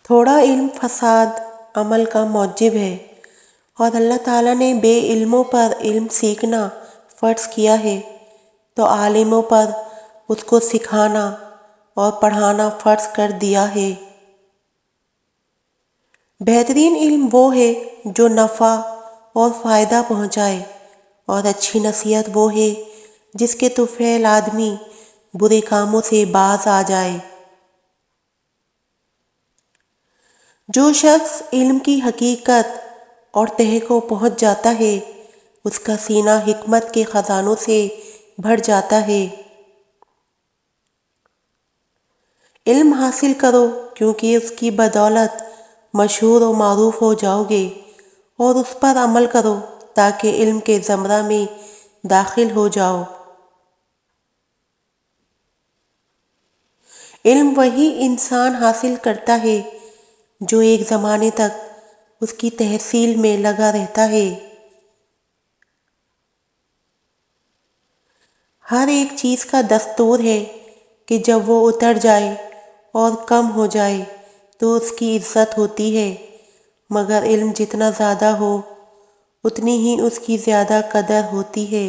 تھوڑا علم فساد عمل کا موجب ہے، اور اللہ تعالیٰ نے بے علموں پر علم سیکھنا فرض کیا ہے تو عالموں پر اس کو سکھانا اور پڑھانا فرض کر دیا ہے۔ بہترین علم وہ ہے جو نفع اور فائدہ پہنچائے، اور اچھی نصیحت وہ ہے جس کے طفیل آدمی برے کاموں سے باز آ جائے۔ جو شخص علم کی حقیقت اور تہ کو پہنچ جاتا ہے، اس کا سینہ حکمت کے خزانوں سے بھر جاتا ہے۔ علم حاصل کرو کیونکہ اس کی بدولت مشہور و معروف ہو جاؤ گے، اور اس پر عمل کرو تاکہ علم کے زمرہ میں داخل ہو جاؤ۔ علم وہی انسان حاصل کرتا ہے جو ایک زمانے تک اس کی تحصیل میں لگا رہتا ہے۔ ہر ایک چیز کا دستور ہے کہ جب وہ اتر جائے اور کم ہو جائے تو اس کی عزت ہوتی ہے، مگر علم جتنا زیادہ ہو اتنی ہی اس کی زیادہ قدر ہوتی ہے۔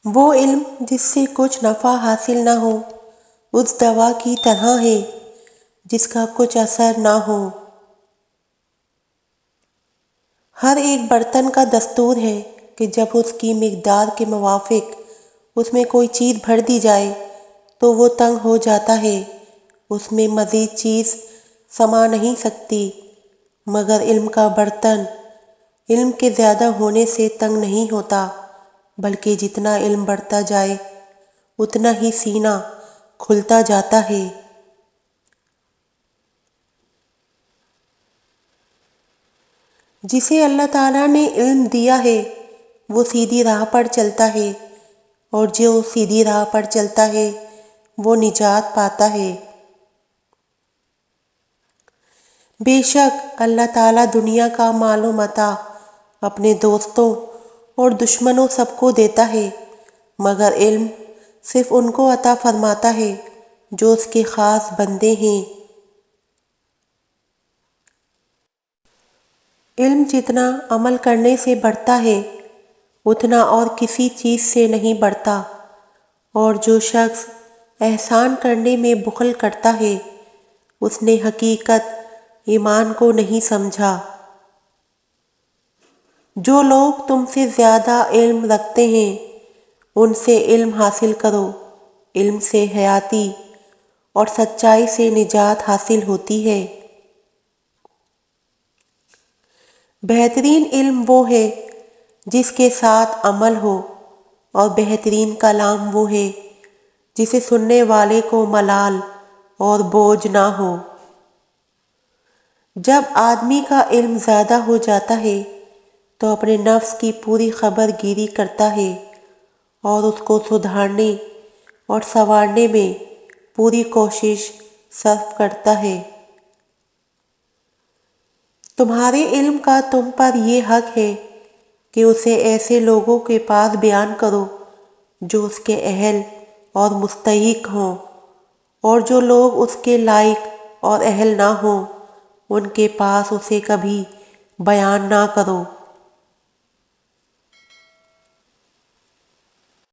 وہ علم جس سے کچھ نفع حاصل نہ ہو اس دوا کی طرح ہے جس کا کچھ اثر نہ ہو۔ ہر ایک برتن کا دستور ہے کہ جب اس کی مقدار کے موافق اس میں کوئی چیز بھر دی جائے تو وہ تنگ ہو جاتا ہے، اس میں مزید چیز سما نہیں سکتی، مگر علم کا برتن علم کے زیادہ ہونے سے تنگ نہیں ہوتا، بلکہ جتنا علم بڑھتا جائے اتنا ہی سینہ کھلتا جاتا ہے۔ جسے اللہ تعالیٰ نے علم دیا ہے وہ سیدھی راہ پر چلتا ہے، اور جو سیدھی راہ پر چلتا ہے وہ نجات پاتا ہے۔ بے شک اللہ تعالیٰ دنیا کا مال و متاع اپنے دوستوں اور دشمنوں سب کو دیتا ہے، مگر علم صرف ان کو عطا فرماتا ہے جو اس کے خاص بندے ہیں۔ علم جتنا عمل کرنے سے بڑھتا ہے اتنا اور کسی چیز سے نہیں بڑھتا، اور جو شخص احسان کرنے میں بخل کرتا ہے اس نے حقیقت ایمان کو نہیں سمجھا۔ جو لوگ تم سے زیادہ علم رکھتے ہیں ان سے علم حاصل کرو، علم سے حیاتی اور سچائی سے نجات حاصل ہوتی ہے۔ بہترین علم وہ ہے جس کے ساتھ عمل ہو، اور بہترین کلام وہ ہے جسے سننے والے کو ملال اور بوجھ نہ ہو۔ جب آدمی کا علم زیادہ ہو جاتا ہے تو اپنے نفس کی پوری خبر گیری کرتا ہے اور اس کو سدھارنے اور سنوارنے میں پوری کوشش صرف کرتا ہے۔ تمہارے علم کا تم پر یہ حق ہے کہ اسے ایسے لوگوں کے پاس بیان کرو جو اس کے اہل اور مستحق ہوں، اور جو لوگ اس کے لائق اور اہل نہ ہوں ان کے پاس اسے کبھی بیان نہ کرو۔